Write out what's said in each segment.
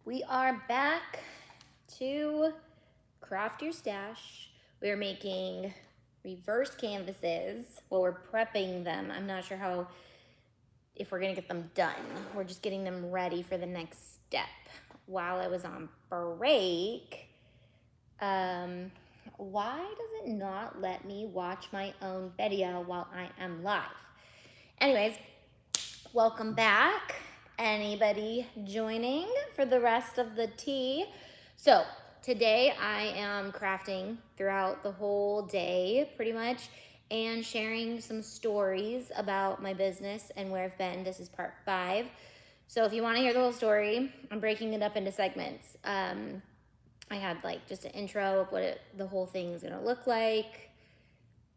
We are back to craft your stash. We are making reverse canvases. Well, we're prepping them. I'm not sure if we're gonna get them done. We're just getting them ready for the next step. While I was on break, why does it not let me watch my own video while I am live? Anyways, welcome back. Anybody joining for the rest of the tea? So today I am crafting throughout the whole day pretty much and sharing some stories about my business and where I've been. This is part 5. So if you want to hear the whole story, I'm breaking it up into segments. I had like just an intro of what the whole thing is gonna look like.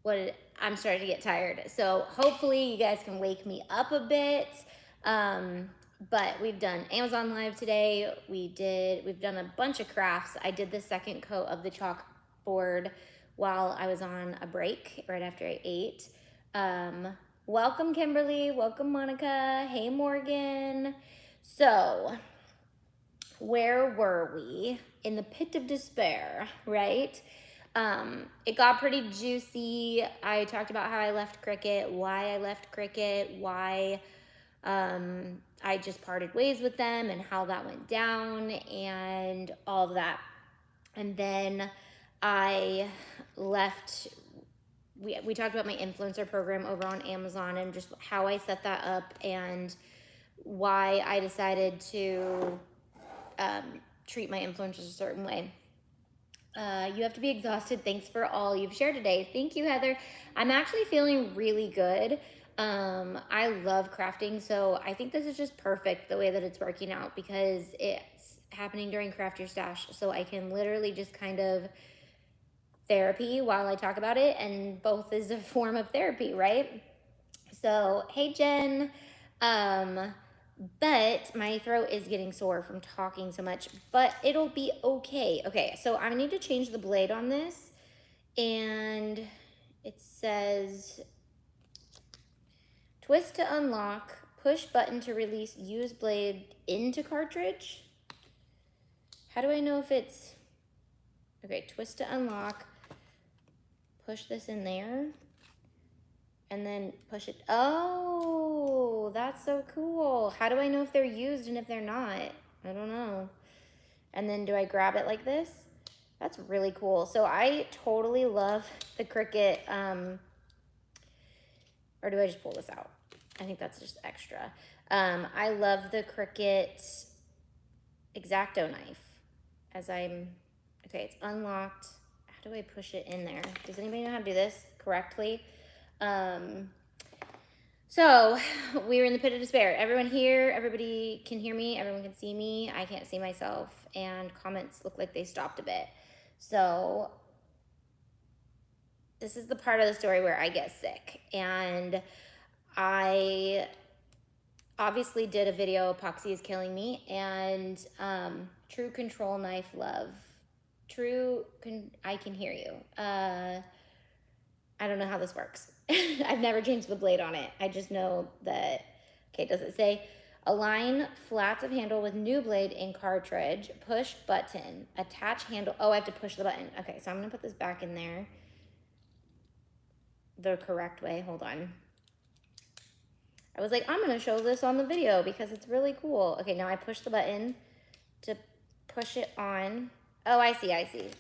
I'm starting to get tired, so hopefully you guys can wake me up a bit. But we've done Amazon Live today. We've done a bunch of crafts. I did the second coat of the chalkboard while I was on a break right after I ate. Welcome Kimberly, welcome Monica, hey Morgan. So where were we? In the pit of despair, right? It got pretty juicy. I talked about how I left Cricut, why I left Cricut, why I just parted ways with them and how that went down and all of that. And then I left, we talked about my influencer program over on Amazon and just how I set that up and why I decided to treat my influencers a certain way. You have to be exhausted. Thanks for all you've shared today. Thank you, Heather. I'm actually feeling really good. I love crafting, so I think this is just perfect the way that it's working out because it's happening during Craft Your Stash, so I can literally just kind of therapy while I talk about it, and both is a form of therapy, right? So, hey, Jen. But my throat is getting sore from talking so much, but it'll be okay. Okay, so I need to change the blade on this, and it says twist to unlock, push button to release, use blade into cartridge. How do I know if it's, okay, twist to unlock, push this in there, and then push it. Oh, that's so cool. How do I know if they're used and if they're not? I don't know. And then do I grab it like this? That's really cool. So I totally love the Cricut, or do I just pull this out? I think that's just extra. I love the Cricut X-Acto knife. Okay, it's unlocked. How do I push it in there? Does anybody know how to do this correctly? So we were in the pit of despair. Everyone here, everybody can hear me, everyone can see me. I can't see myself, and comments look like they stopped a bit. So this is the part of the story where I get sick, and I obviously did a video, Epoxy is killing me, and True Control Knife Love. I can hear you. I don't know how this works. I've never changed the blade on it. I just know that, okay, does it say align flats of handle with new blade in cartridge, push button, attach handle. Oh, I have to push the button. Okay, so I'm gonna put this back in there the correct way. Hold on. I was like, I'm gonna show this on the video because it's really cool. Okay, now I push the button to push it on. Oh, I see.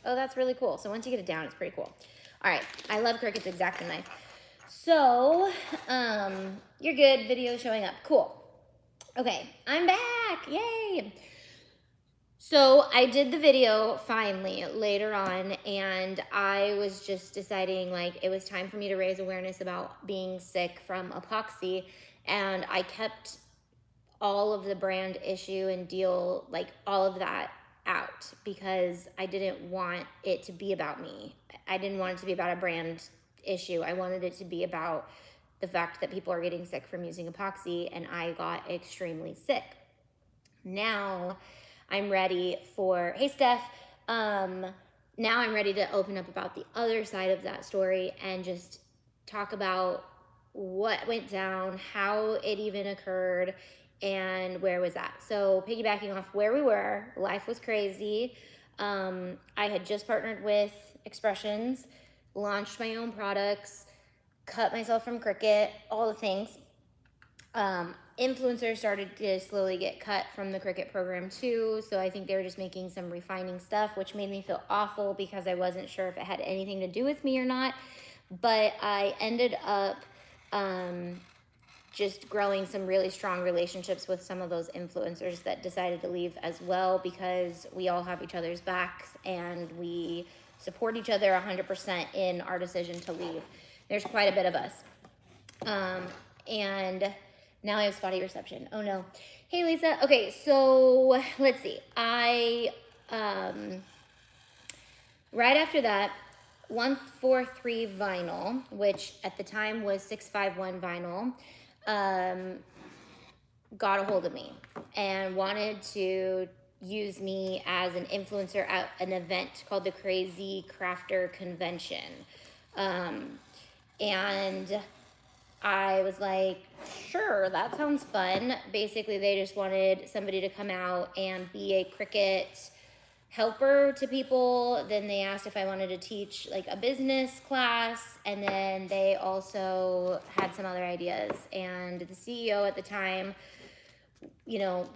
Oh, that's really cool. So once you get it down, it's pretty cool. All right, I love Cricut's X-Acto knife. So, you're good, video showing up, cool. Okay, I'm back, yay. So I did the video finally later on, and I was just deciding like it was time for me to raise awareness about being sick from epoxy, and I kept all of the brand issue and deal, like all of that out because I didn't want it to be about me. I didn't want it to be about a brand issue. I wanted it to be about the fact that people are getting sick from using epoxy, and I got extremely sick. Now I'm ready for, hey Steph, now I'm ready to open up about the other side of that story and just talk about what went down, how it even occurred, And where was that? So piggybacking off where we were, life was crazy. I had just partnered with Expressions, launched my own products, cut myself from Cricut, all the things. Influencers started to slowly get cut from the Cricut program too, so I think they were just making some refining stuff, which made me feel awful because I wasn't sure if it had anything to do with me or not. But I ended up just growing some really strong relationships with some of those influencers that decided to leave as well, because we all have each other's backs and we support each other 100% in our decision to leave. There's quite a bit of us. And now I have spotty reception. Oh no. Hey Lisa. Okay, so let's see. Right after that, 143 vinyl, which at the time was 651 vinyl, got a hold of me and wanted to use me as an influencer at an event called the Crazy Crafter Convention. And I was like, sure, that sounds fun. Basically, they just wanted somebody to come out and be a Cricut helper to people. Then they asked if I wanted to teach like a business class, and then they also had some other ideas. And the CEO at the time, you know,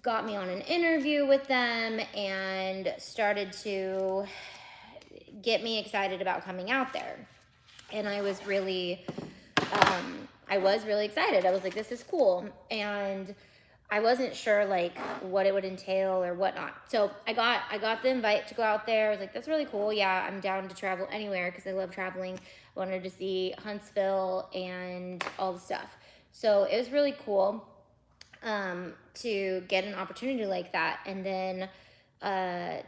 got me on an interview with them and started to get me excited about coming out there. And I was really excited. I was like, this is cool. And I wasn't sure like what it would entail or whatnot. So I got the invite to go out there. I was like, that's really cool. Yeah, I'm down to travel anywhere because I love traveling. I wanted to see Huntsville and all the stuff. So it was really cool to get an opportunity like that. And then I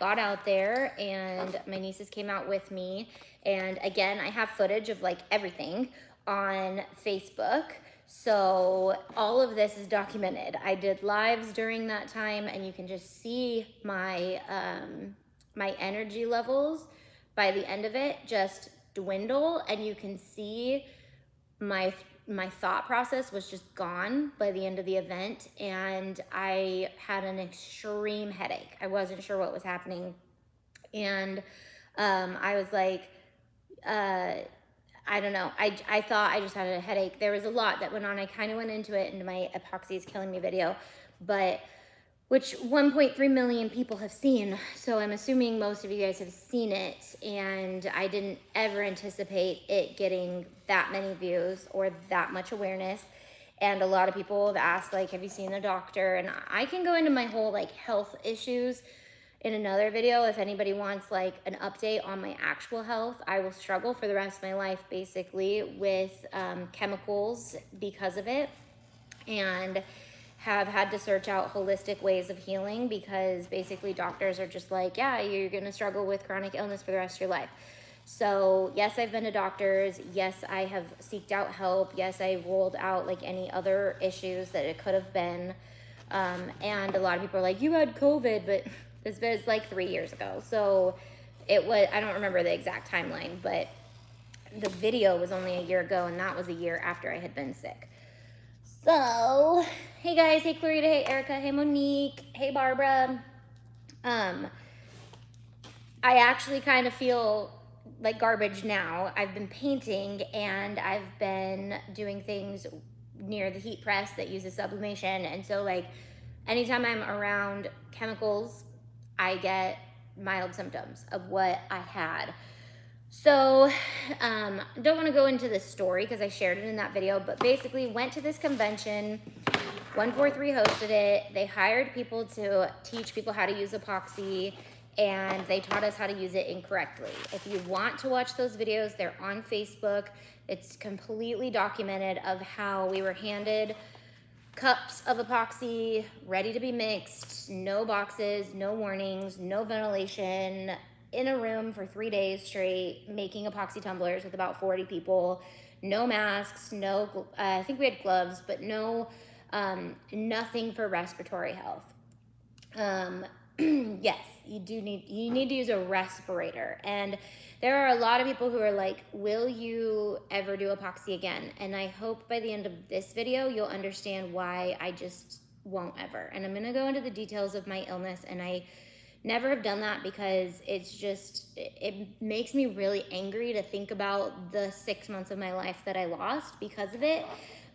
got out there and my nieces came out with me. And again, I have footage of like everything on Facebook. So all of this is documented. I did lives during that time, and you can just see my my energy levels by the end of it just dwindle, and you can see my thought process was just gone by the end of the event, and I had an extreme headache. I wasn't sure what was happening, and I was like, I don't know. I thought I just had a headache. There was a lot that went on. I kind of went into it in my Epoxy is Killing Me video, but which 1.3 million people have seen. So I'm assuming most of you guys have seen it, and I didn't ever anticipate it getting that many views or that much awareness. And a lot of people have asked, like, have you seen a doctor? And I can go into my whole like health issues in another video. If anybody wants like an update on my actual health, I will struggle for the rest of my life basically with chemicals because of it, and have had to search out holistic ways of healing because basically doctors are just like, yeah, you're gonna struggle with chronic illness for the rest of your life. So yes, I've been to doctors. Yes, I have seeked out help. Yes, I ruled out like any other issues that it could have been. And a lot of people are like, you had COVID, but this was like 3 years ago. So it was, I don't remember the exact timeline, but the video was only a year ago, and that was a year after I had been sick. So, hey guys, hey Clarita, hey Erica, hey Monique, hey Barbara. I actually kind of feel like garbage now. I've been painting and I've been doing things near the heat press that uses sublimation, and so like anytime I'm around chemicals, I get mild symptoms of what I had. So don't want to go into this story because I shared it in that video, but basically went to this convention. 143 hosted it. They hired people to teach people how to use epoxy, and they taught us how to use it incorrectly. If you want to watch those videos, they're on Facebook. It's completely documented of how we were handed cups of epoxy ready to be mixed, no boxes, no warnings, no ventilation, in a room for 3 days straight, making epoxy tumblers with about 40 people, no masks, no, I think we had gloves, but no, nothing for respiratory health. yes, you need to use a respirator. And there are a lot of people who are like, will you ever do epoxy again? And I hope by the end of this video, you'll understand why I just won't ever. And I'm gonna go into the details of my illness, and I never have done that because it makes me really angry to think about the 6 months of my life that I lost because of it.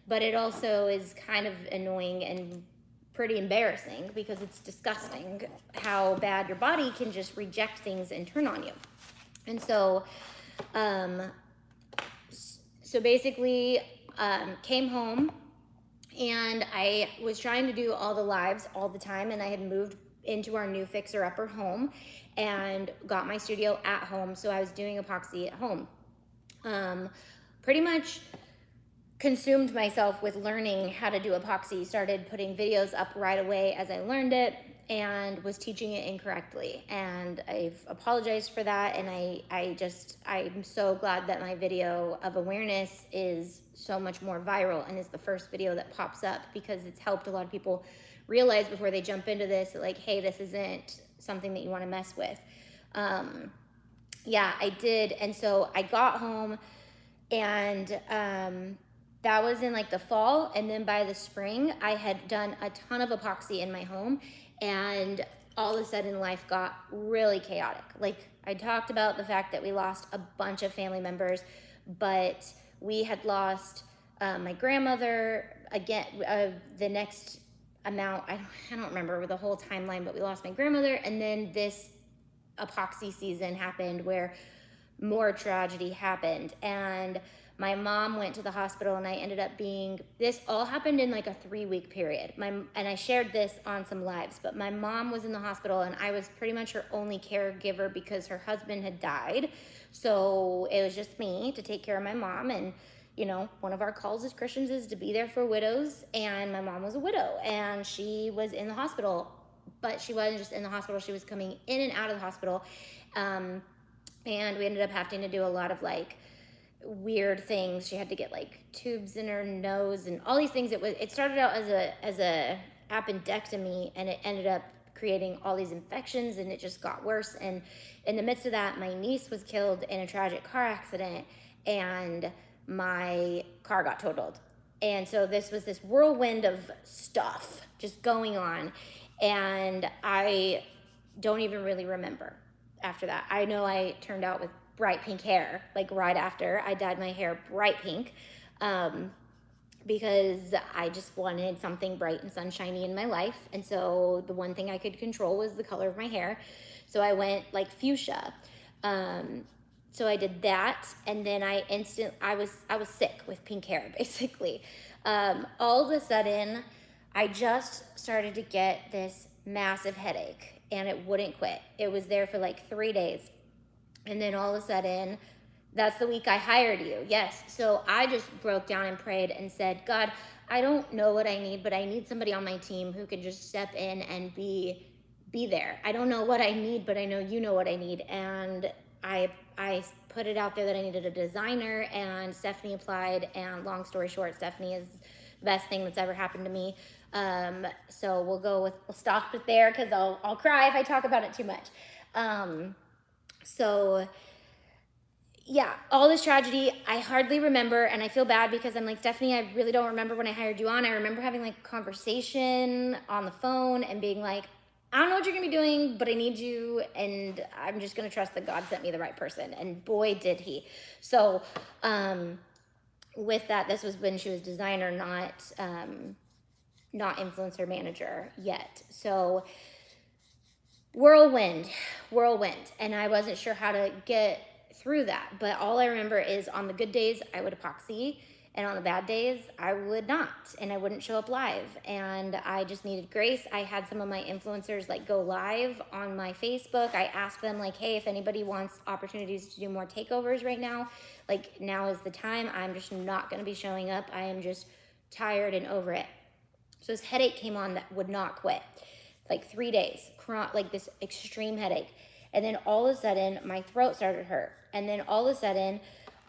But it also is kind of annoying and pretty embarrassing because it's disgusting how bad your body can just reject things and turn on you. And so, basically, came home, and I was trying to do all the lives all the time, and I had moved into our new fixer-upper home and got my studio at home, so I was doing epoxy at home. Pretty much consumed myself with learning how to do epoxy, started putting videos up right away as I learned it, and was teaching it incorrectly. And I've apologized for that, and I'm so glad that my video of awareness is so much more viral and is the first video that pops up, because it's helped a lot of people realize before they jump into this that, like, hey, this isn't something that you want to mess with. Yeah, I did. And so I got home, and that was in like the fall, and then by the spring I had done a ton of epoxy in my home, and all of a sudden life got really chaotic. Like, I talked about the fact that we lost a bunch of family members, but we had lost my grandmother again, the next amount, I don't remember the whole timeline, but we lost my grandmother, and then this epoxy season happened where more tragedy happened, and my mom went to the hospital, and I ended up this all happened in like a 3-week period. And I shared this on some lives, but my mom was in the hospital, and I was pretty much her only caregiver because her husband had died. So it was just me to take care of my mom. And, you know, one of our calls as Christians is to be there for widows. And my mom was a widow, and she was in the hospital, but she wasn't just in the hospital. She was coming in and out of the hospital. And we ended up having to do a lot of like weird things. She had to get like tubes in her nose and all these things. It started out as a appendectomy, and it ended up creating all these infections, and it just got worse. And in the midst of that, my niece was killed in a tragic car accident, and my car got totaled. And so this was this whirlwind of stuff just going on, and I don't even really remember after that. I know I turned out with bright pink hair, like right after I dyed my hair bright pink, because I just wanted something bright and sunshiny in my life. And so the one thing I could control was the color of my hair. So I went like fuchsia. So I did that, and then I was sick with pink hair, basically. All of a sudden, I just started to get this massive headache, and it wouldn't quit. It was there for like 3 days. And then all of a sudden, that's the week I hired you. Yes. So I just broke down and prayed and said, God, I don't know what I need, but I need somebody on my team who can just step in and be there. I don't know what I need, but I know you know what I need. And I put it out there that I needed a designer, and Stephanie applied, and long story short, Stephanie is the best thing that's ever happened to me. So we'll stop it there, because I'll cry if I talk about it too much. So yeah, all this tragedy, I hardly remember, and I feel bad because I'm like, Stephanie, I really don't remember when I hired you on. I remember having like a conversation on the phone and being like, I don't know what you're gonna be doing, but I need you, and I'm just gonna trust that God sent me the right person. And boy, did he. So with that, this was when she was designer, not influencer manager yet. So whirlwind, and I wasn't sure how to get through that. But all I remember is on the good days I would epoxy, and on the bad days I would not, and I wouldn't show up live, and I just needed grace. I had some of my influencers like go live on my Facebook. I asked them like, hey, if anybody wants opportunities to do more takeovers right now, like now is the time. I'm just not going to be showing up. I am just tired and over it. So this headache came on that would not quit, like 3 days, like this extreme headache. And then all of a sudden my throat started to hurt. And then all of a sudden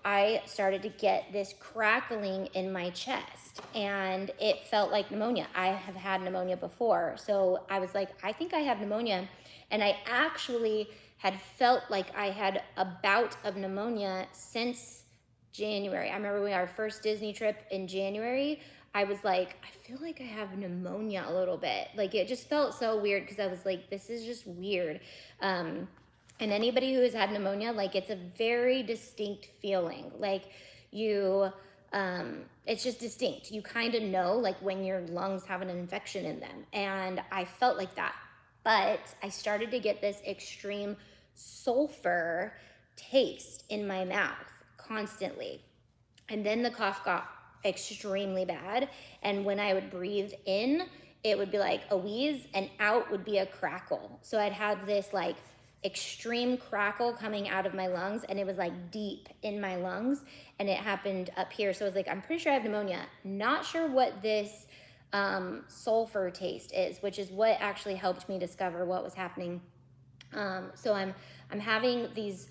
I started to get this crackling in my chest, and it felt like pneumonia. I have had pneumonia before, so I was like, I think I have pneumonia. And I actually had felt like I had a bout of pneumonia since January. I remember our first Disney trip in January, I was like, I feel like I have pneumonia a little bit. Like, it just felt so weird because I was like, this is just weird. And anybody who has had pneumonia, like, it's a very distinct feeling. Like, it's just distinct. You kind of know, like, when your lungs have an infection in them. And I felt like that. But I started to get this extreme sulfur taste in my mouth constantly. And then the cough got extremely bad. And when I would breathe in, it would be like a wheeze, and out would be a crackle. So I'd have this like extreme crackle coming out of my lungs, and it was like deep in my lungs, and it happened up here. So I was like, I'm pretty sure I have pneumonia. Not sure what this sulfur taste is, which is what actually helped me discover what was happening. So I'm having these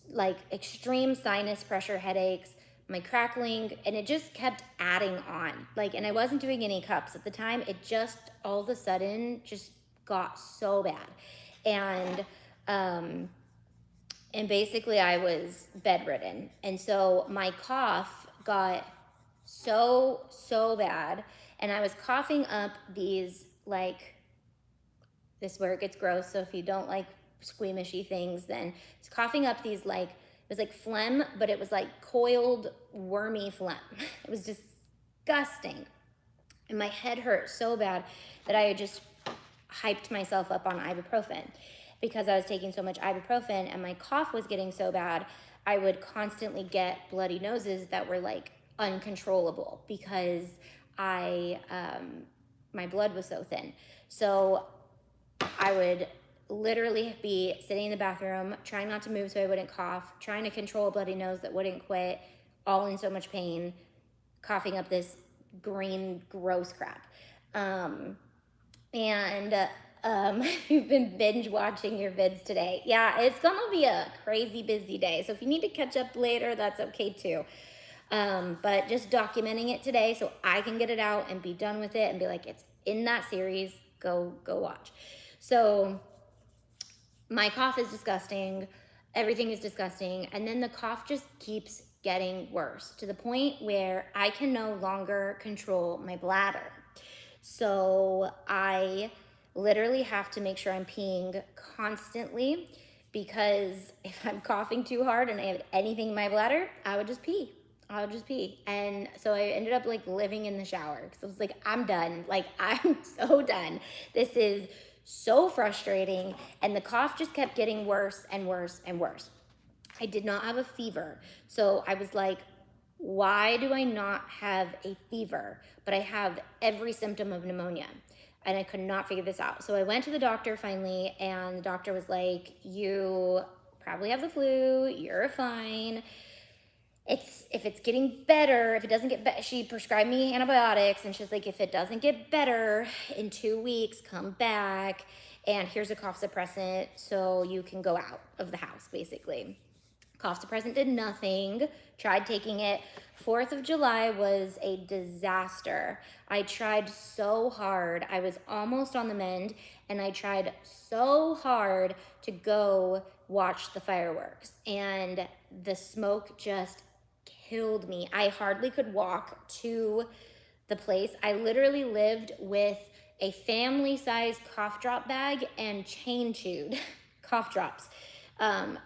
like extreme sinus pressure headaches, my crackling, and it just kept adding on. Like, and I wasn't doing any cups at the time. It just all of a sudden just got so bad. And basically I was bedridden. And so my cough got so bad, and I was coughing up these, like, this is where it gets gross. So if you don't like squeamishy things, then it's coughing up these, like, it was like phlegm, but it was like coiled, wormy phlegm. It was disgusting. And my head hurt so bad that I had just hyped myself up on ibuprofen. Because I was taking so much ibuprofen and my cough was getting so bad, I would constantly get bloody noses that were like uncontrollable because my blood was so thin. So I would literally be sitting in the bathroom, trying not to move so I wouldn't cough, trying to control a bloody nose that wouldn't quit, all in so much pain, coughing up this green, gross crap. You've been binge watching your vids today. Yeah, it's gonna be a crazy busy day. So if you need to catch up later, that's okay too. But just documenting it today so I can get it out and be done with it and be like, it's in that series, go watch. So my cough is disgusting. Everything is disgusting. And then the cough just keeps getting worse to the point where I can no longer control my bladder. So I literally have to make sure I'm peeing constantly, because if I'm coughing too hard and I have anything in my bladder, I would just pee. And so I ended up like living in the shower because I was like, I'm done. Like, I'm so done. This is so frustrating. And the cough just kept getting worse and worse and worse. I did not have a fever. So I was like, why do I not have a fever, but I have every symptom of pneumonia? And I could not figure this out. So I went to the doctor finally, and the doctor was like, you probably have the flu, you're fine. If it's getting better, if it doesn't get better, she prescribed me antibiotics, and she's like, if it doesn't get better in 2 weeks, come back, and here's a cough suppressant so you can go out of the house, basically. Cough suppressant did nothing. Tried taking it. 4th of July was a disaster. I tried so hard. I was almost on the mend, and I tried so hard to go watch the fireworks, and the smoke just killed me. I hardly could walk to the place. I literally lived with a family-sized cough drop bag and chain chewed cough drops.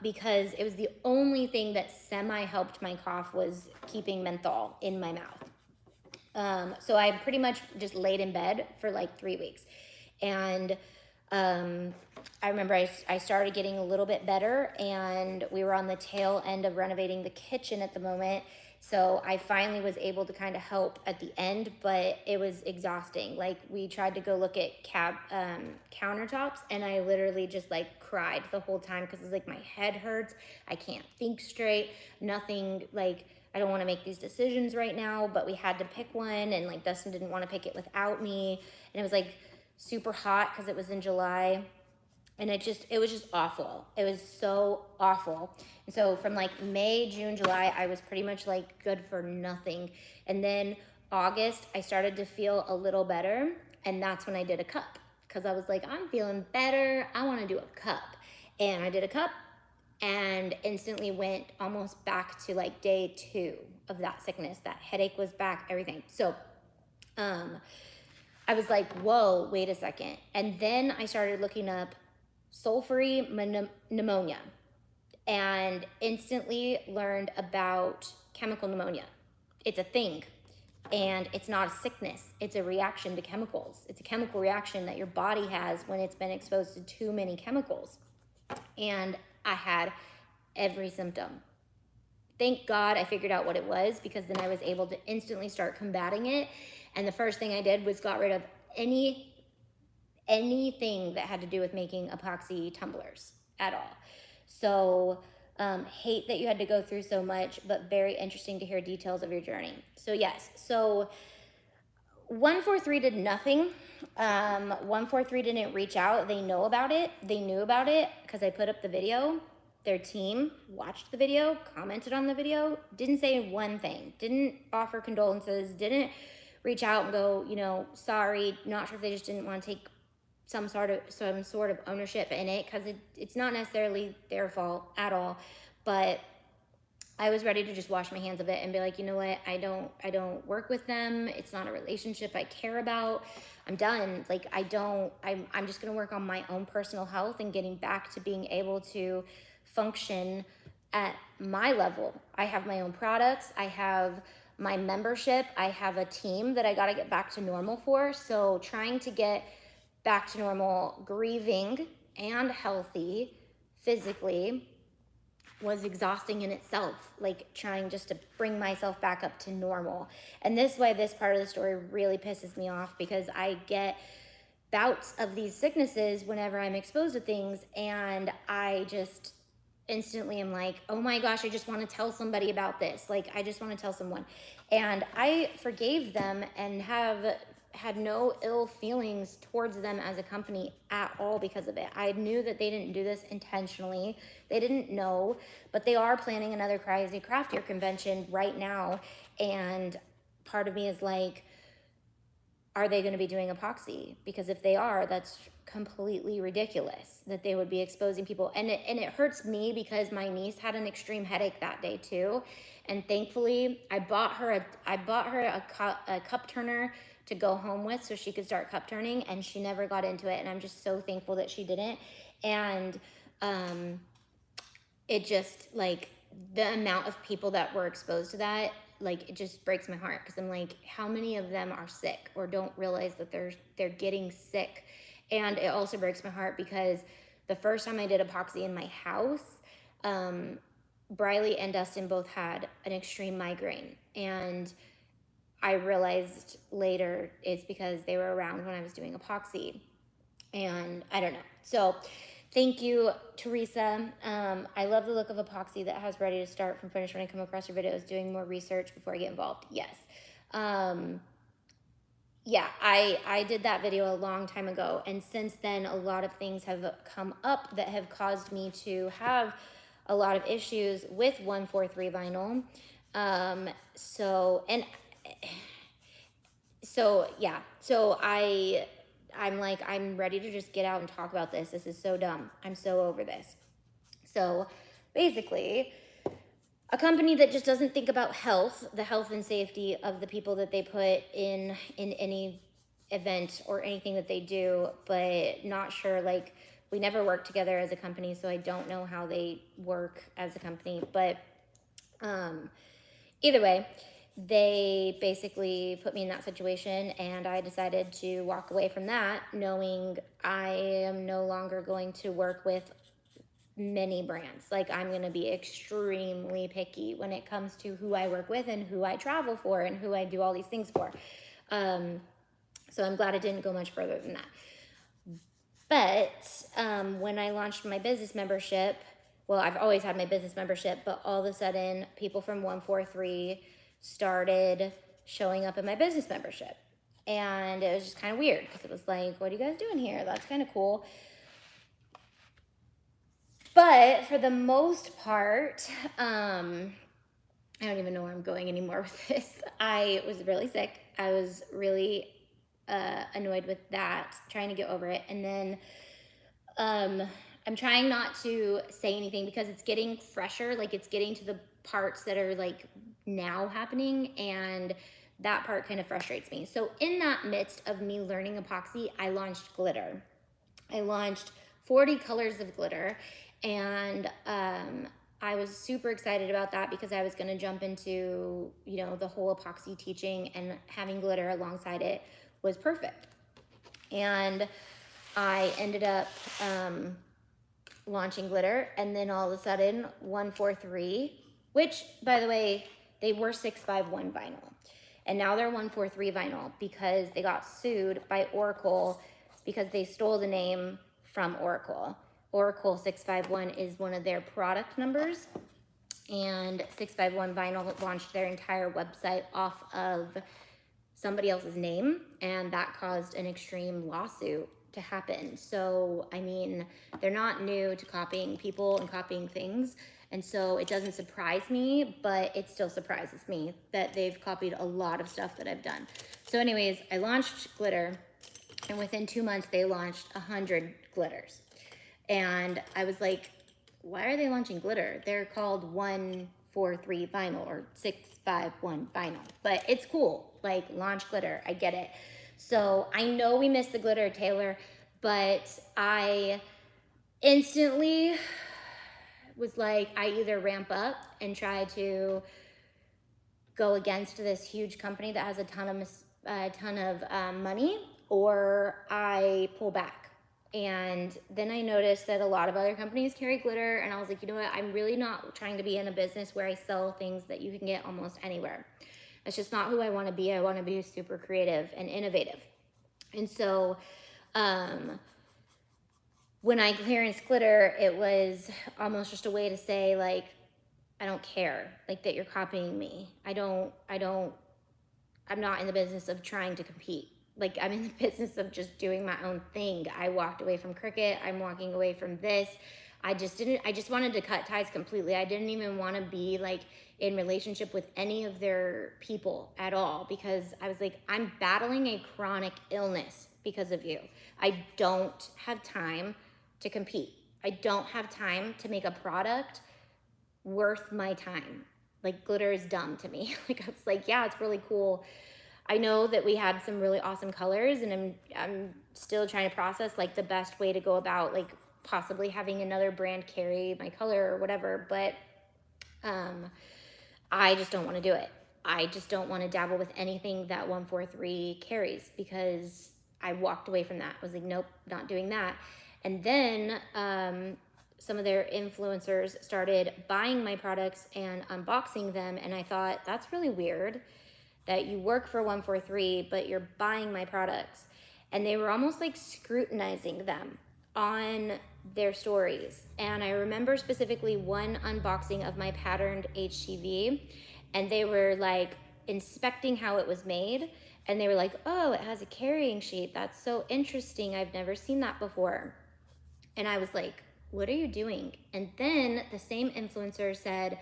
Because it was the only thing that semi-helped my cough was keeping menthol in my mouth. So I pretty much just laid in bed for like 3 weeks. And I remember I started getting a little bit better, and we were on the tail end of renovating the kitchen at the moment. So I finally was able to kind of help at the end, but it was exhausting. Like, we tried to go look at countertops, and I literally just like cried the whole time because it's like my head hurts. I can't think straight. Nothing, like, I don't want to make these decisions right now, but we had to pick one, and like Dustin didn't want to pick it without me. And it was like super hot because it was in July. And it was just awful. It was so awful. And so from like May, June, July, I was pretty much like good for nothing. And then August, I started to feel a little better. And that's when I did a cup, because I was like, I'm feeling better. I want to do a cup. And I did a cup and instantly went almost back to like day 2 of that sickness. That headache was back, everything. So I was like, whoa, wait a second. And then I started looking up sulfury pneumonia and instantly learned about chemical pneumonia. It's a thing, and it's not a sickness. It's a reaction to chemicals. It's a chemical reaction that your body has when it's been exposed to too many chemicals. And I had every symptom. Thank God I figured out what it was, because then I was able to instantly start combating it. And the first thing I did was got rid of anything that had to do with making epoxy tumblers at all. So hate that you had to go through so much, but very interesting to hear details of your journey. So yes, so 143 did nothing. 143 didn't reach out. They know about it. They knew about it because I put up the video. Their team watched the video, commented on the video, didn't say one thing, didn't offer condolences, didn't reach out and go, you know, sorry. Not sure if they just didn't want to take some sort of ownership in it, because it's not necessarily their fault at all. But I was ready to just wash my hands of it and be like, you know what, I don't work with them. It's not a relationship I care about. I'm done. Like, I'm just gonna work on my own personal health and getting back to being able to function at my level. I have my own products. I have my membership. I have a team that I got to get back to normal for. So trying to get back to normal, grieving and healthy physically, was exhausting in itself, like trying just to bring myself back up to normal. And this way, this part of the story really pisses me off, because I get bouts of these sicknesses whenever I'm exposed to things, and I just instantly am like, oh my gosh, I just want to tell somebody about this. Like, I just want to tell someone. And I forgave them and have had no ill feelings towards them as a company at all because of it. I knew that they didn't do this intentionally. They didn't know, but they are planning another crazy craft year convention right now. And part of me is like, are they going to be doing epoxy? Because if they are, that's completely ridiculous that they would be exposing people. And it hurts me, because my niece had an extreme headache that day too. And thankfully, I bought her a cup turner to go home with so she could start cup turning, and she never got into it. And I'm just so thankful that she didn't. And it just, like, the amount of people that were exposed to that, like, it just breaks my heart, because I'm like, how many of them are sick or don't realize that they're getting sick? And it also breaks my heart because the first time I did epoxy in my house, Briley and Dustin both had an extreme migraine, and I realized later it's because they were around when I was doing epoxy, and I don't know. So thank you, Teresa. I love the look of epoxy that has ready to start from finish. When I come across your videos, doing more research before I get involved. Yes. Yeah, I did that video a long time ago. And since then, a lot of things have come up that have caused me to have a lot of issues with 143 vinyl. So I'm like, I'm ready to just get out and talk about this. This is so dumb. I'm so over this. So basically, a company that just doesn't think about health, the health and safety of the people that they put in any event or anything that they do, but not sure, like, we never worked together as a company, so I don't know how they work as a company. But either way, they basically put me in that situation, and I decided to walk away from that, knowing I am no longer going to work with many brands. Like, I'm going to be extremely picky when it comes to who I work with and who I travel for and who I do all these things for. So I'm glad it didn't go much further than that. But when I launched my business membership, well, I've always had my business membership, but all of a sudden, people from 143 started showing up in my business membership. And it was just kind of weird, because it was like, what are you guys doing here? That's kind of cool. But for the most part, I don't even know where I'm going anymore with this. I was really sick. I was really annoyed with that, trying to get over it. And then I'm trying not to say anything because it's getting fresher. Like it's getting to the parts that are like now happening. And that part kind of frustrates me. So in that midst of me learning epoxy, I launched glitter. I launched 40 colors of glitter, and I was super excited about that because I was going to jump into, you know, the whole epoxy teaching, and having glitter alongside it was perfect. And I ended up launching glitter, and then all of a sudden 143, which by the way, they were 651 vinyl, and now they're 143 vinyl because they got sued by Oracle because they stole the name from Oracle. Oracle 651 is one of their product numbers, and 651 vinyl launched their entire website off of somebody else's name, and that caused an extreme lawsuit to happen. So, I mean, they're not new to copying people and copying things, and so it doesn't surprise me, but it still surprises me that they've copied a lot of stuff that I've done. So anyways, I launched glitter, and within 2 months they launched 100 glitters. And I was like, why are they launching glitter? They're called 143 vinyl or 651 vinyl, but it's cool. Like, launch glitter, I get it. So I know we missed the glitter, Taylor, but I instantly was like, I either ramp up and try to go against this huge company that has a ton of money, or I pull back. And then I noticed that a lot of other companies carry glitter, and I was like, you know what? I'm really not trying to be in a business where I sell things that you can get almost anywhere. That's just not who I want to be. I want to be super creative and innovative. And so when I clearanced glitter, it was almost just a way to say, like, I don't care, like, that you're copying me. I'm not in the business of trying to compete. Like, I'm in the business of just doing my own thing. I walked away from Cricut. I'm walking away from this. I just wanted to cut ties completely. I didn't even want to be like in relationship with any of their people at all, because I was like, I'm battling a chronic illness because of you. I don't have time to compete. I don't have time to make a product worth my time. Like, glitter is dumb to me. Like, I was like, yeah, it's really cool. I know that we had some really awesome colors, and I'm still trying to process like the best way to go about like possibly having another brand carry my color or whatever, but I just don't want to do it. I just don't want to dabble with anything that 143 carries, because I walked away from that. I was like, nope, not doing that. And then some of their influencers started buying my products and unboxing them, and I thought, that's really weird that you work for 143, but you're buying my products. And they were almost like scrutinizing them on their stories. And I remember specifically one unboxing of my patterned HTV, and they were like inspecting how it was made. And they were like, oh, it has a carrying sheet. That's so interesting. I've never seen that before. And I was like, what are you doing? And then the same influencer said,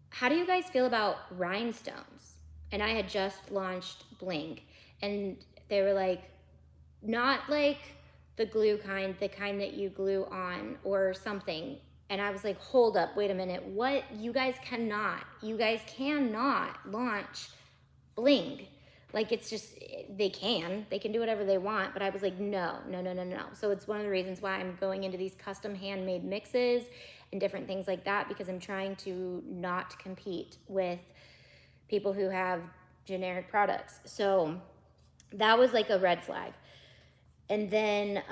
how do you guys feel about rhinestones? And I had just launched bling, and they were like, not like the glue kind, the kind that you glue on or something. And I was like, hold up, wait a minute. What? You guys cannot launch bling. Like, it's just, they can do whatever they want, but I was like, no. So it's one of the reasons why I'm going into these custom handmade mixes and different things like that, because I'm trying to not compete with people who have generic products. So that was like a red flag. And then,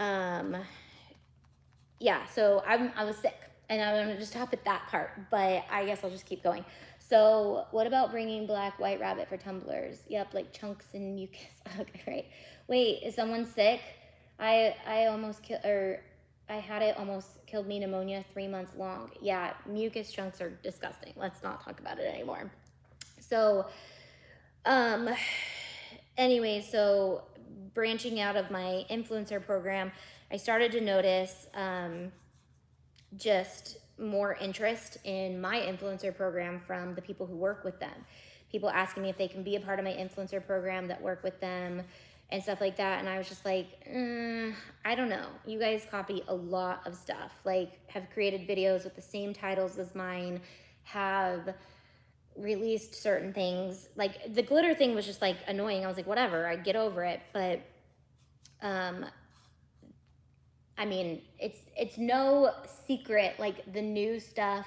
yeah, so I was sick, and I'm gonna just stop at that part, but I guess I'll just keep going. So what about bringing black white rabbit for tumblers? Yep, like chunks and mucus. Okay, great. Wait, is someone sick? I had it almost killed me, pneumonia, 3 months long. Yeah, mucus chunks are disgusting. Let's not talk about it anymore. So, anyway, so branching out of my influencer program, I started to notice just more interest in my influencer program from the people who work with them. People asking me if they can be a part of my influencer program that work with them and stuff like that. And I was just like, I don't know. You guys copy a lot of stuff, like have created videos with the same titles as mine, have released certain things. Like the glitter thing was just like annoying. I was like, whatever, I get over it. But I mean, it's no secret, like the new stuff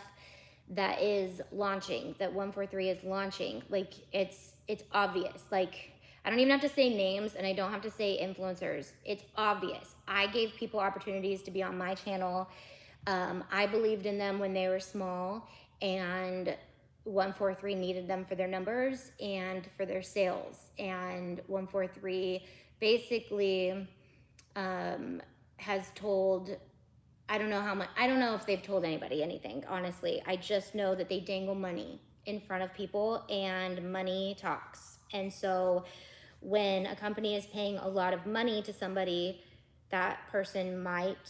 that is launching, that 143 is launching, like it's obvious. Like I don't even have to say names and I don't have to say influencers. It's obvious. I gave people opportunities to be on my channel. I believed in them when they were small, and 143 needed them for their numbers and for their sales. And 143 basically has told, I don't know how much, I don't know if they've told anybody anything, honestly. I just know that they dangle money in front of people and money talks. And so when a company is paying a lot of money to somebody, that person might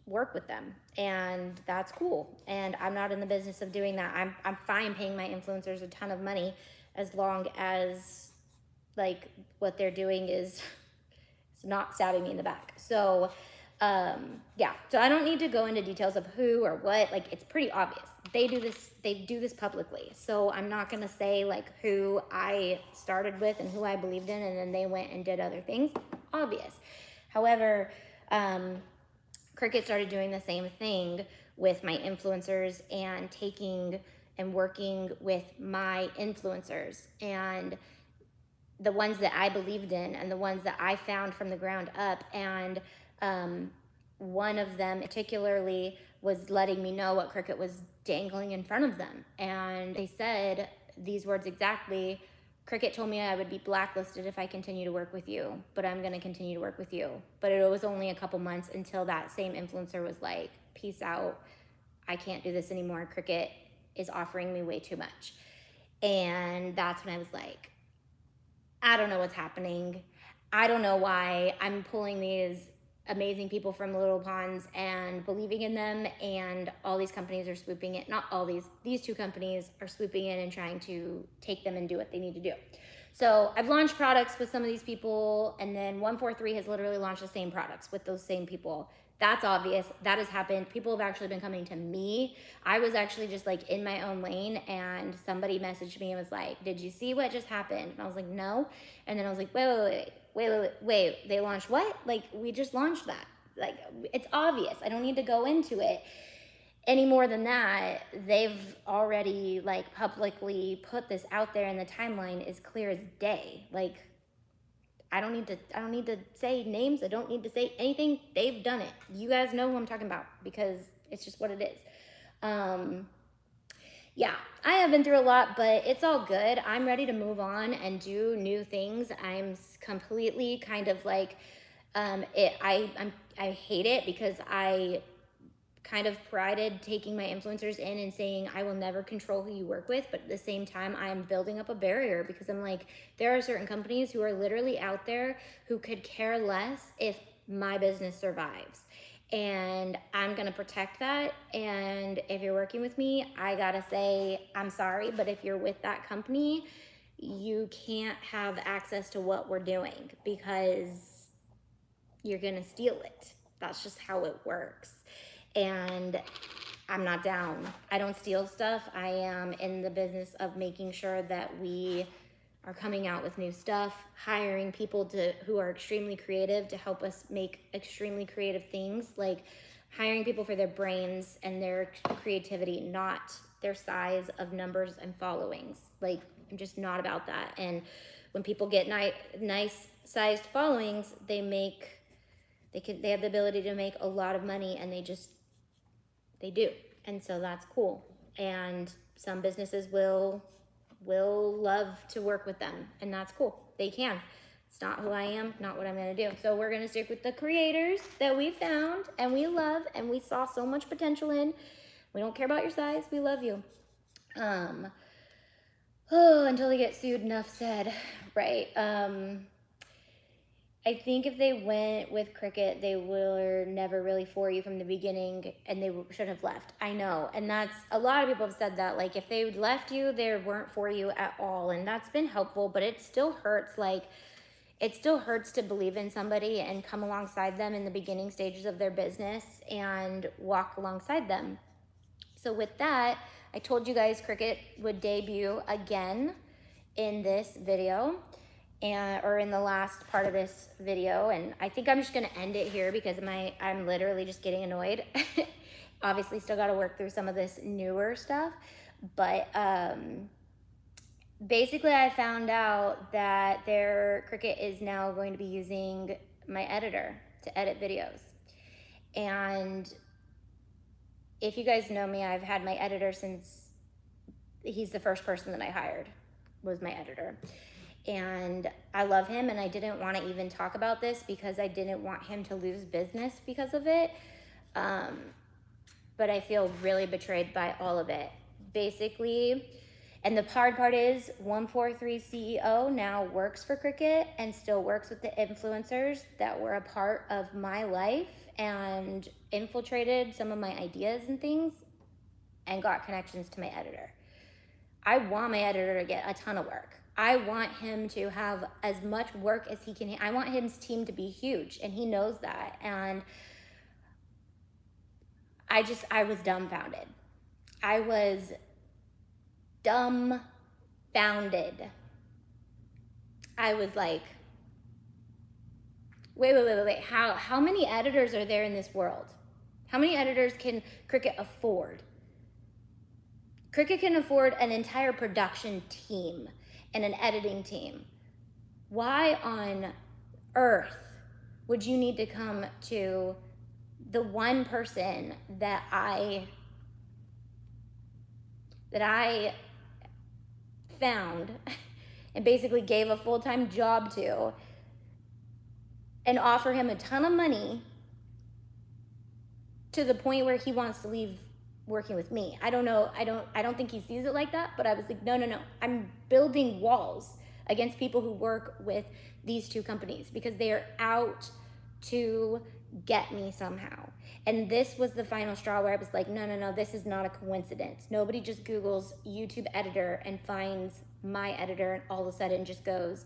work with them, and that's cool. And I'm not in the business of doing that. I'm fine paying my influencers a ton of money as long as like what they're doing is it's not stabbing me in the back. So yeah, so I don't need to go into details of who or what. Like it's pretty obvious. They do this publicly. So I'm not gonna say like who I started with and who I believed in and then they went and did other things. Obvious. However, Cricut started doing the same thing with my influencers and taking and working with my influencers, and the ones that I believed in and the ones that I found from the ground up. And one of them particularly was letting me know what Cricut was dangling in front of them. And they said these words exactly: Cricut told me I would be blacklisted if I continue to work with you, but I'm gonna continue to work with you. But it was only a couple months until that same influencer was like, peace out, I can't do this anymore. Cricut is offering me way too much. And that's when I was like, I don't know what's happening. I don't know why I'm pulling these amazing people from little ponds and believing in them, and all these companies are swooping in. Not all these two companies are swooping in and trying to take them and do what they need to do. So I've launched products with some of these people, and then 143 has literally launched the same products with those same people. That's obvious. That has happened. People have actually been coming to me. I was actually just like in my own lane, and somebody messaged me and was like, did you see what just happened? And I was like, no. And then I was like, wait, they launched what? Like, we just launched that. Like, it's obvious. I don't need to go into it any more than that. They've already like publicly put this out there, and the timeline is clear as day. Like, I don't need to say names. I don't need to say anything. They've done it. You guys know who I'm talking about because it's just what it is. Yeah, I have been through a lot, but it's all good. I'm ready to move on and do new things. I'm completely kind of like, I hate it because I kind of prided taking my influencers in and saying I will never control who you work with, but at the same time I'm building up a barrier because I'm like, there are certain companies who are literally out there who could care less if my business survives, and I'm gonna protect that. And if you're working with me, I gotta say I'm sorry, but if you're with that company, you can't have access to what we're doing because you're gonna steal it. That's just how it works. And I'm not down. I don't steal stuff. I am in the business of making sure that we are coming out with new stuff, hiring people who are extremely creative to help us make extremely creative things, like hiring people for their brains and their creativity, not their size of numbers and followings. Like, I'm just not about that. And when people get nice sized followings, they have the ability to make a lot of money, and they do. And so that's cool. And some businesses will love to work with them, and that's cool. They can. It's not who I am, not what I'm gonna do. So we're gonna stick with the creators that we found and we love and we saw so much potential in. We don't care about your size, we love you. Until they get sued, enough said, right? I think if they went with Cricut, they were never really for you from the beginning, and they should have left. I know, and that's, a lot of people have said that, like, if they left you, they weren't for you at all, and that's been helpful, but it still hurts. Like, it still hurts to believe in somebody and come alongside them in the beginning stages of their business and walk alongside them. So with that, I told you guys Cricut would debut again in this video, or in the last part of this video, and I think I'm just gonna end it here because I'm literally just getting annoyed. Obviously still gotta work through some of this newer stuff, but basically I found out that their Cricut is now going to be using my editor to edit videos. And if you guys know me, I've had my editor since he's the first person that I hired, was my editor. And I love him, and I didn't want to even talk about this because I didn't want him to lose business because of it. But I feel really betrayed by all of it. Basically, and the hard part is 143 CEO now works for Cricut and still works with the influencers that were a part of my life and infiltrated some of my ideas and things and got connections to my editor. I want my editor to get a ton of work. I want him to have as much work as he can. I want his team to be huge, and he knows that. And I was dumbfounded. I was dumbfounded. I was like, wait. How many editors are there in this world? How many editors can Cricut afford? Cricut can afford an entire production team and an editing team. Why on earth would you need to come to the one person that I found and basically gave a full-time job to and offer him a ton of money to the point where he wants to leave working with me? I don't know. I don't think he sees it like that, but I was like, no. I'm building walls against people who work with these two companies because they are out to get me somehow. And this was the final straw where I was like, no, this is not a coincidence. Nobody just Googles YouTube editor and finds my editor and all of a sudden just goes,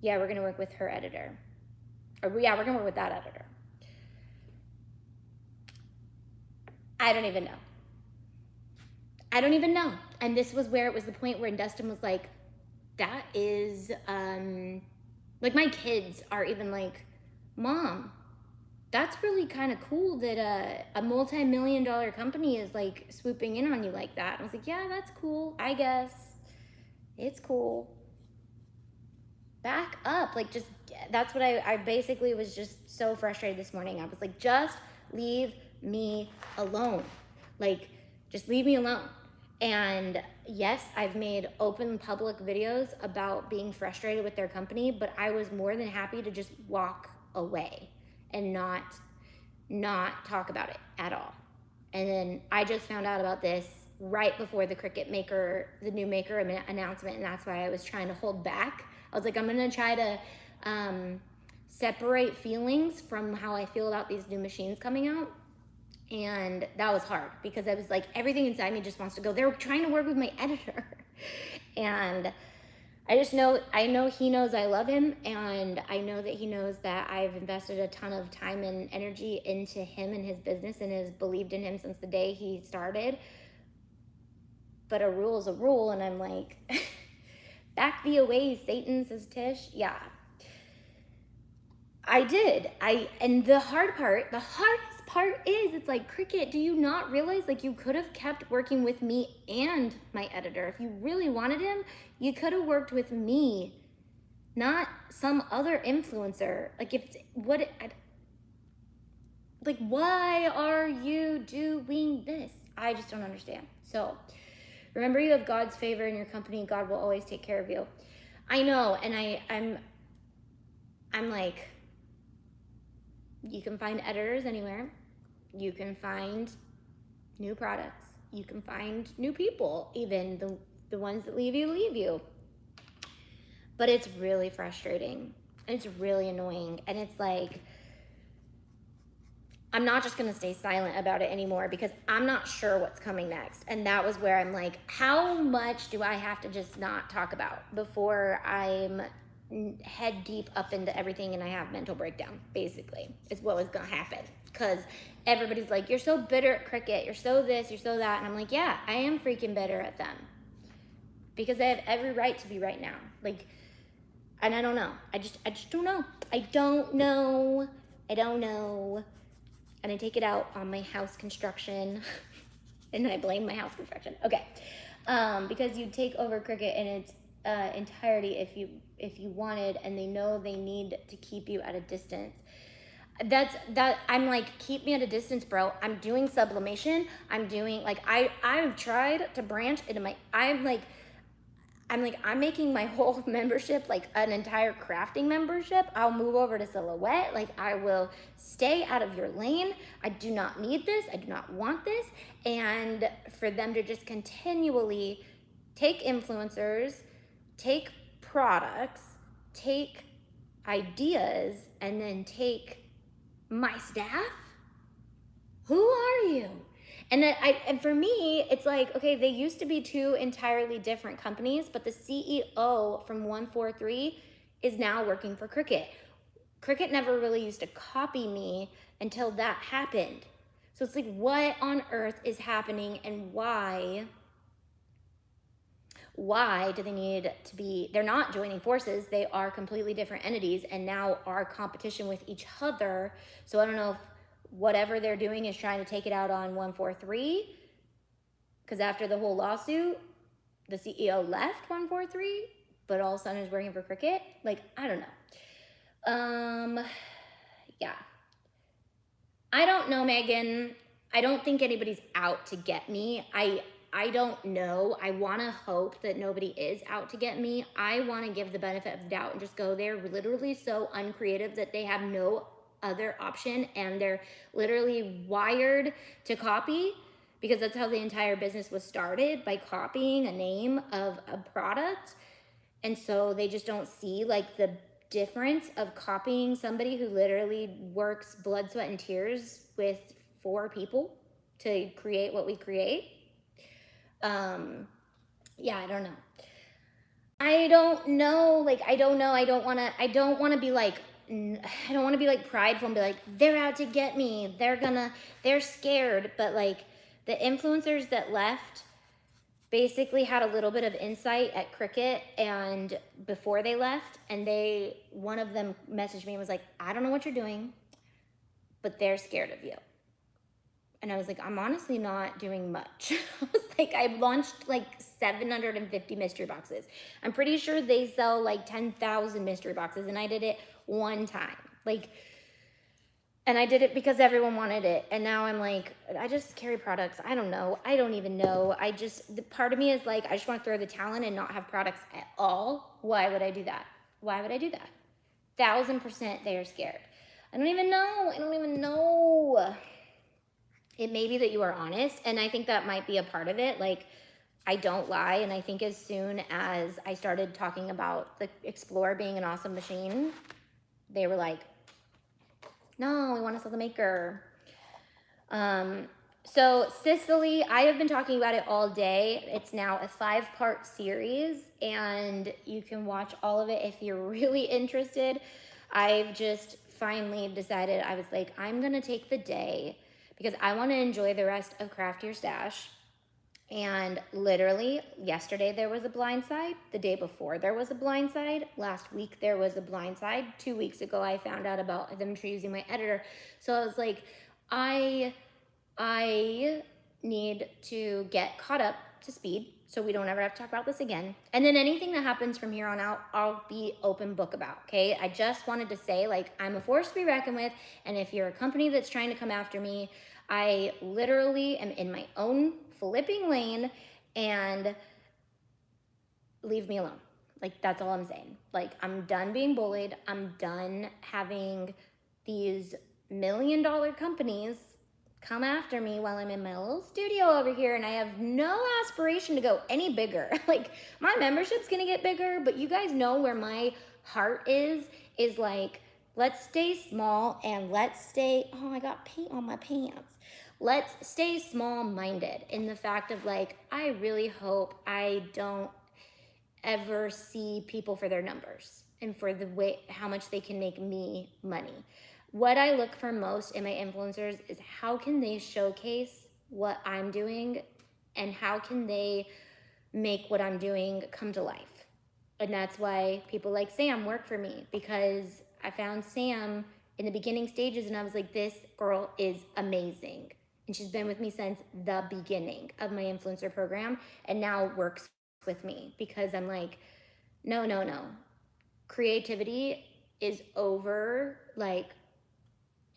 yeah, we're gonna work with her editor. Or yeah, we're gonna work with that editor. I don't even know. And this was where it was the point where Dustin was like, that is, like my kids are even like, Mom, that's really kind of cool that a multi-million-dollar company is like swooping in on you like that. And I was like, yeah, that's cool, I guess. It's cool. Back up. Like, just, that's what I basically was just so frustrated this morning. I was like, just leave me alone. Like, just leave me alone. And yes, I've made open public videos about being frustrated with their company, but I was more than happy to just walk away and not talk about it at all. And then I just found out about this right before the Cricut maker, the new maker announcement, and that's why I was trying to hold back. I was like, I'm gonna try to separate feelings from how I feel about these new machines coming out. And that was hard because I was like, everything inside me just wants to go. They're trying to work with my editor. And I know he knows I love him, and I know that he knows that I've invested a ton of time and energy into him and his business and has believed in him since the day he started. But a rule is a rule, and I'm like, back thee away, Satan, says Tish. Yeah. I did. And the hardest part is, it's like, Cricut, do you not realize, like, you could have kept working with me and my editor. If you really wanted him, you could have worked with me, not some other influencer. Like, why are you doing this? I just don't understand. So remember, you have God's favor in your company. God will always take care of you. I know. And I'm like, you can find editors anywhere. You can find new products. You can find new people, even the ones that leave you. But it's really frustrating. And it's really annoying. And it's like, I'm not just going to stay silent about it anymore because I'm not sure what's coming next. And that was where I'm like, how much do I have to just not talk about before I'm head deep up into everything and I have mental breakdown, basically, is what was going to happen. Because everybody's like, you're so bitter at Cricut. You're so this, you're so that. And I'm like, yeah, I am freaking bitter at them. Because I have every right to be right now. Like, and I don't know. I just don't know. I don't know. And I take it out on my house construction. And I blame my house construction. Okay. Because you take over Cricut in its entirety if you wanted, and they know they need to keep you at a distance. I'm like, keep me at a distance, bro. I'm doing sublimation. I'm doing, like, I've tried to branch into my, I'm making my whole membership like an entire crafting membership. I'll move over to silhouette. Like, I will stay out of your lane. I do not need this. I do not want this. And for them to just continually take influencers, take products, take ideas, and then take my staff? Who are you? And for me, it's like, okay, they used to be two entirely different companies, but the CEO from 143 is now working for Cricut. Cricut never really used to copy me until that happened. So it's like, what on earth is happening, and why do they need to be, they're not joining forces, they are completely different entities and now are competition with each other. So I don't know if whatever they're doing is trying to take it out on 143, because after the whole lawsuit, the CEO left 143, but all of a sudden is working for Cricut. Like, I don't know. Yeah. I don't know, Megan. I don't think anybody's out to get me. I don't know. I want to hope that nobody is out to get me. I want to give the benefit of the doubt and just go, they're literally so uncreative that they have no other option, and they're literally wired to copy, because that's how the entire business was started, by copying a name of a product. And so they just don't see like the difference of copying somebody who literally works blood, sweat, and tears with 4 people to create what we create. Yeah, I don't know. I don't know. Like, I don't know. I don't want to be like prideful and be like, they're out to get me. They're scared. But like, the influencers that left basically had a little bit of insight at Cricut, and before they left, and one of them messaged me and was like, I don't know what you're doing, but they're scared of you. And I was like, I'm honestly not doing much. I was like, I launched like 750 mystery boxes. I'm pretty sure they sell like 10,000 mystery boxes, and I did it one time. Like, and I did it because everyone wanted it. And now I'm like, I just carry products. I don't know. I don't even know. The part of me is like, I just want to throw the towel in and not have products at all. Why would I do that? 1,000% they are scared. I don't even know. It may be that you are honest, and I think that might be a part of it. Like, I don't lie, and I think as soon as I started talking about the Explorer being an awesome machine, they were like, no, we want to sell the maker. So Sicily, I have been talking about it all day. It's now a 5-part series, and you can watch all of it if you're really interested. I've just finally decided, I was like, I'm going to take the day because I want to enjoy the rest of Craft Your Stash. And literally yesterday there was a blind side. The day before there was a blind side. Last week there was a blind side. 2 weeks ago I found out about them choosing my editor. So I was like, I need to get caught up to speed so we don't ever have to talk about this again. And then anything that happens from here on out, I'll be open book about, okay? I just wanted to say, like, I'm a force to be reckoned with, and if you're a company that's trying to come after me, I literally am in my own flipping lane, and leave me alone. Like, that's all I'm saying. Like, I'm done being bullied. I'm done having these $1 million companies come after me while I'm in my little studio over here, and I have no aspiration to go any bigger. Like, my membership's gonna get bigger, but you guys know where my heart is like, let's stay small and let's stay, oh, I got paint on my pants. Let's stay small-minded in the fact of like, I really hope I don't ever see people for their numbers and for the way, how much they can make me money. What I look for most in my influencers is how can they showcase what I'm doing and how can they make what I'm doing come to life. And that's why people like Sam work for me, because I found Sam in the beginning stages and I was like, this girl is amazing. And she's been with me since the beginning of my influencer program and now works with me because I'm like, no. Creativity is over, like,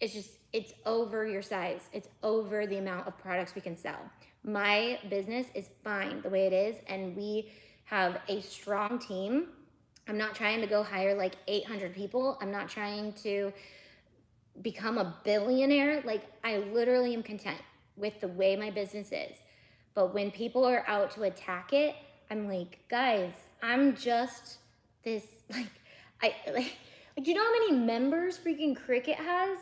it's over your size. It's over the amount of products we can sell. My business is fine the way it is, and we have a strong team. I'm not trying to go hire like 800 people. I'm not trying to become a billionaire. Like, I literally am content with the way my business is. But when people are out to attack it, I'm like, guys, I'm just this, do you know how many members freaking Cricut has?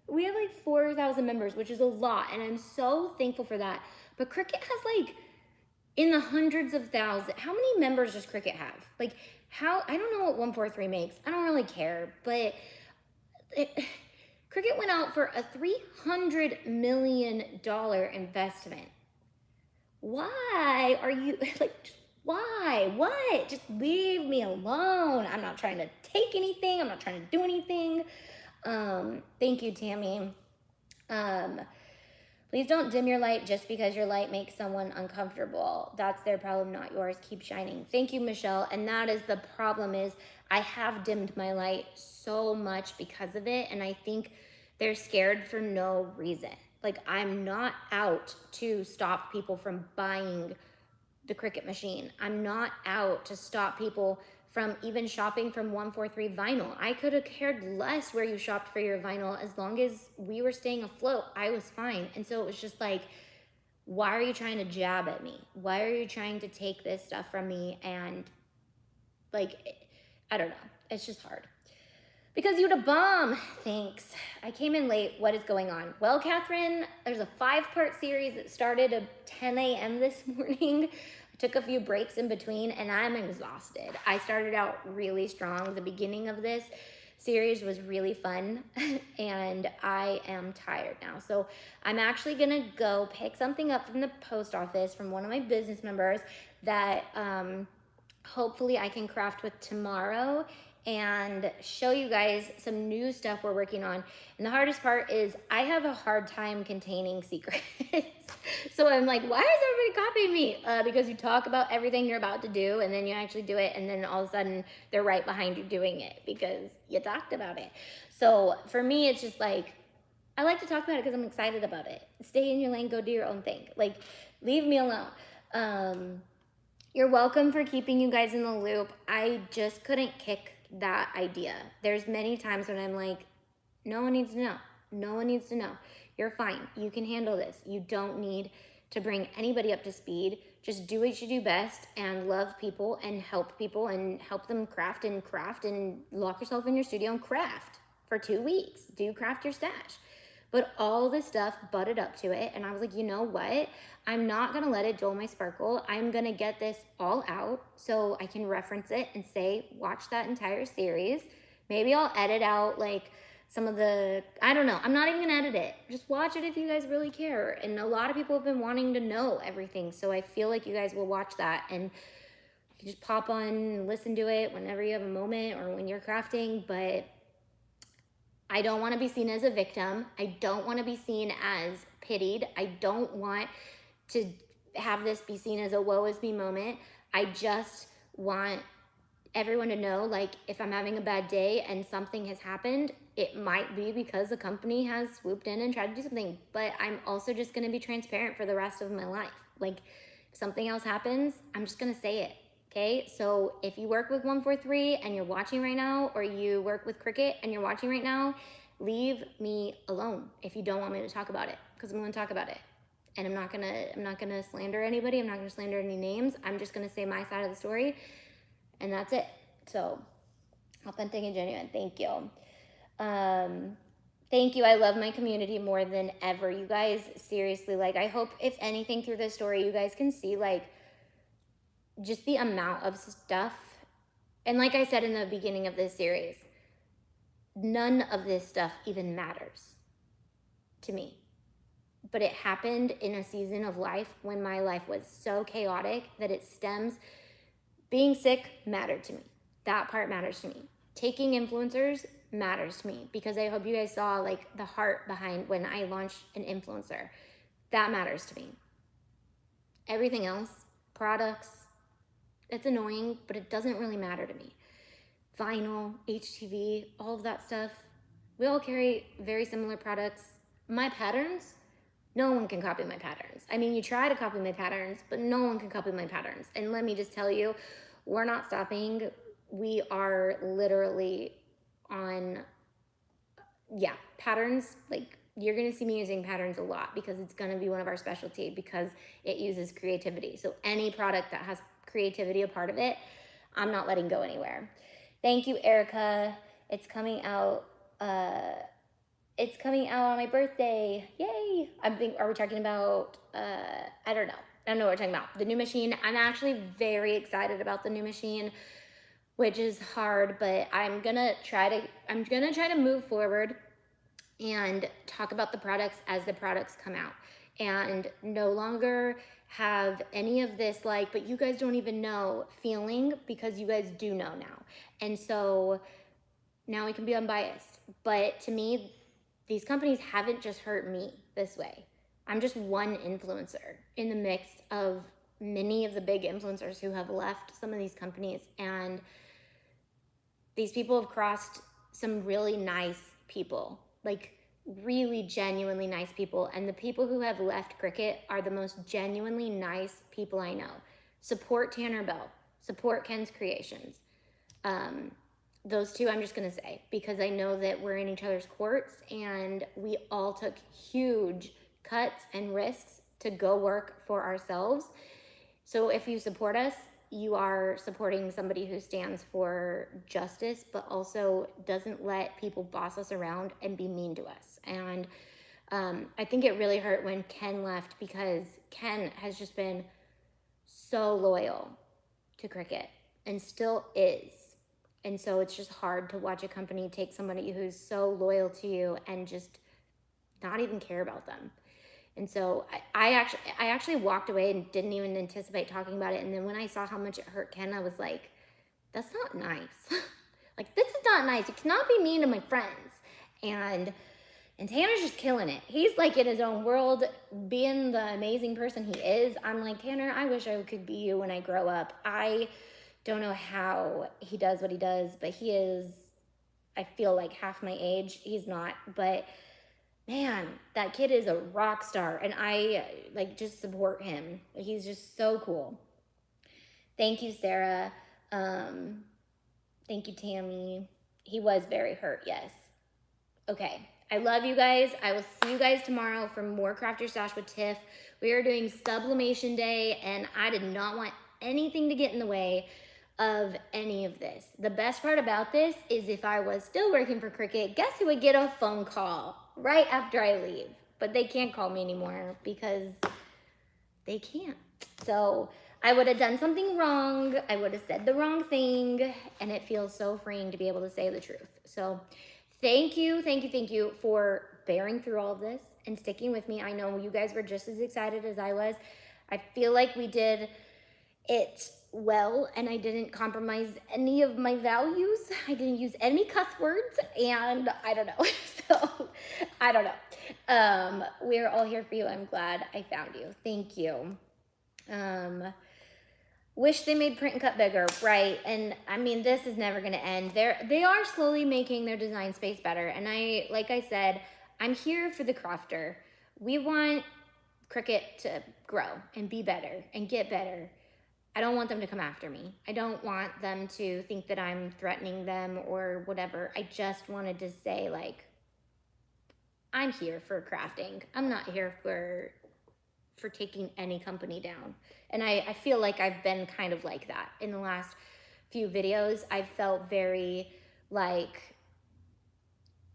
We have like 4,000 members, which is a lot, and I'm so thankful for that. But Cricut has like in the hundreds of thousands. How many members does Cricut have? Like, I don't know what 143 makes. I don't really care, but Cricut went out for a $300 million investment. Why are you like, why? What? Just leave me alone. I'm not trying to take anything. I'm not trying to do anything. Thank you, Tammy. Please don't dim your light just because your light makes someone uncomfortable. That's their problem, not yours. Keep shining. Thank you, Michelle. And that is the problem, is I have dimmed my light so much because of it. And I think they're scared for no reason. Like, I'm not out to stop people from buying the Cricut machine. I'm not out to stop people from even shopping from 143 Vinyl. I could have cared less where you shopped for your vinyl. As long as we were staying afloat, I was fine. And so it was just like, why are you trying to jab at me? Why are you trying to take this stuff from me? And like, I don't know. It's just hard. Because you had a bomb. Thanks. I came in late. What is going on? Well, Catherine, there's a 5-part series that started at 10 a.m. this morning. I took a few breaks in between and I'm exhausted. I started out really strong. The beginning of this series was really fun and I am tired now. So I'm actually gonna go pick something up from the post office from one of my business members that hopefully I can craft with tomorrow and show you guys some new stuff we're working on. And the hardest part is I have a hard time containing secrets. So I'm like, why is everybody copying me? Because you talk about everything you're about to do and then you actually do it, and then all of a sudden they're right behind you doing it because you talked about it. So for me, it's just like, I like to talk about it because I'm excited about it. Stay in your lane, go do your own thing. Like, leave me alone. You're welcome for keeping you guys in the loop. I just couldn't kick that idea. There's many times when I'm like, no one needs to know. No one needs to know. You're fine. You can handle this. You don't need to bring anybody up to speed. Just do what you do best and love people and help them craft and lock yourself in your studio and craft for 2 weeks. Do craft your stash. But all this stuff butted up to it. And I was like, you know what? I'm not going to let it dull my sparkle. I'm going to get this all out so I can reference it and say, watch that entire series. Maybe I'll edit out like some of the, I don't know. I'm not even going to edit it. Just watch it if you guys really care. And a lot of people have been wanting to know everything. So I feel like you guys will watch that and you can just pop on and listen to it whenever you have a moment or when you're crafting. But I don't want to be seen as a victim. I don't want to be seen as pitied. I don't want to have this be seen as a woe is me moment. I just want everyone to know, like, if I'm having a bad day and something has happened, it might be because the company has swooped in and tried to do something, but I'm also just going to be transparent for the rest of my life. Like, if something else happens, I'm just going to say it. Okay, so if you work with 143 and you're watching right now, or you work with Cricut and you're watching right now, leave me alone if you don't want me to talk about it, because I'm going to talk about it. And I'm not gonna slander anybody. I'm not gonna slander any names. I'm just gonna say my side of the story, and that's it. So authentic and genuine. Thank you. Thank you. I love my community more than ever. You guys, seriously, like, I hope if anything through this story, you guys can see, like, just the amount of stuff. And like I said in the beginning of this series, none of this stuff even matters to me. But it happened in a season of life when my life was so chaotic that it stems. Being sick mattered to me. That part matters to me. Taking influencers matters to me, because I hope you guys saw, like, the heart behind when I launched an influencer. That matters to me. Everything else, products, it's annoying, but it doesn't really matter to me. Vinyl, HTV, all of that stuff. We all carry very similar products. My patterns, no one can copy my patterns. I mean, you try to copy my patterns, but no one can copy my patterns. And let me just tell you, we're not stopping. We are literally on, patterns. Like, you're gonna see me using patterns a lot, because it's gonna be one of our specialty, because it uses creativity. So any product that has creativity a part of it, I'm not letting go anywhere. Thank you, Erica. It's coming out on my birthday. Yay! Are we talking about, I don't know what we're talking about. The new machine. I'm actually very excited about the new machine, which is hard, but I'm gonna try to move forward and talk about the products as the products come out, and no longer have any of this, like, but you guys don't even know feeling, because you guys do know now. And so now we can be unbiased. But to me, these companies haven't just hurt me this way. I'm just one influencer in the mix of many of the big influencers who have left some of these companies. And these people have crossed some really nice people, like really genuinely nice people. And the people who have left Cricut are the most genuinely nice people I know. Support Tanner Bell, support Ken's Creations. Those two I'm just gonna say, because I know that we're in each other's courts, and we all took huge cuts and risks to go work for ourselves. So if you support us, you are supporting somebody who stands for justice, but also doesn't let people boss us around and be mean to us. And I think it really hurt when Ken left, because Ken has just been so loyal to Cricut and still is. And so it's just hard to watch a company take somebody who's so loyal to you and just not even care about them. And so I actually walked away and didn't even anticipate talking about it. And then when I saw how much it hurt Ken, I was like, that's not nice. Like, this is not nice. You cannot be mean to my friends. And Tanner's just killing it. He's like in his own world, being the amazing person he is. I'm like, Tanner, I wish I could be you when I grow up. I don't know how he does what he does, but he is, I feel like, half my age. He's not, but man, that kid is a rock star, and I just support him. He's just so cool. Thank you, Sarah. Thank you, Tammy. He was very hurt, yes. Okay, I love you guys. I will see you guys tomorrow for more Craft Your Stash with Tiff. We are doing Sublimation Day, and I did not want anything to get in the way of any of this. The best part about this is, if I was still working for Cricut, guess who would get a phone call right after I leave? But they can't call me anymore, because they can't. So I would have done something wrong. I would have said the wrong thing, and it feels so freeing to be able to say the truth. So thank you for bearing through all of this and sticking with me. I know you guys were just as excited as I was. I feel like we did it well, and I didn't compromise any of my values. I didn't use any cuss words, and I don't know. So I don't know. We're all here for you. I'm glad I found you. Thank you. Wish they made print and cut bigger, right? And I mean, this is never gonna end. They are slowly making their design space better. And like I said, I'm here for the crafter. We want Cricut to grow and be better and get better. I don't want them to come after me. I don't want them to think that I'm threatening them or whatever. I just wanted to say, like, I'm here for crafting. I'm not here for taking any company down. And I feel like I've been kind of like that in the last few videos, I felt very like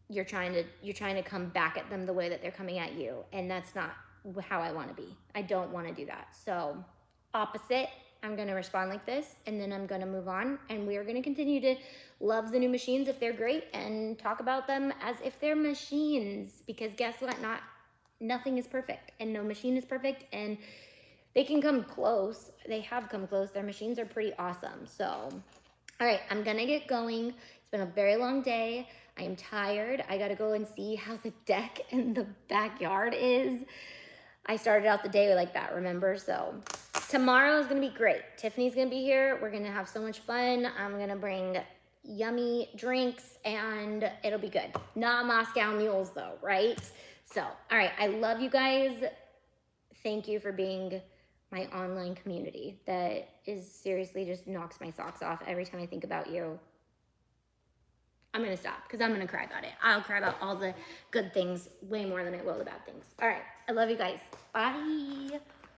you're trying to come back at them the way that they're coming at you, and that's not how I want to be. I don't want to do that. So opposite, I'm going to respond like this, and then I'm going to move on, and we are going to continue to love the new machines if they're great and talk about them as if they're machines, because guess what? Nothing is perfect, and no machine is perfect, and they can come close. They have come close. Their machines are pretty awesome. So, all right, I'm going to get going. It's been a very long day. I am tired. I got to go and see how the deck in the backyard is. I started out the day like that, remember? So tomorrow is going to be great. Tiffany's going to be here. We're going to have so much fun. I'm going to bring yummy drinks, and it'll be good. Not Moscow mules though, right? So, all right, I love you guys. Thank you for being my online community. That is seriously just knocks my socks off every time I think about you. I'm gonna stop because I'm gonna cry about it. I'll cry about all the good things way more than I will the bad things. All right, I love you guys. Bye.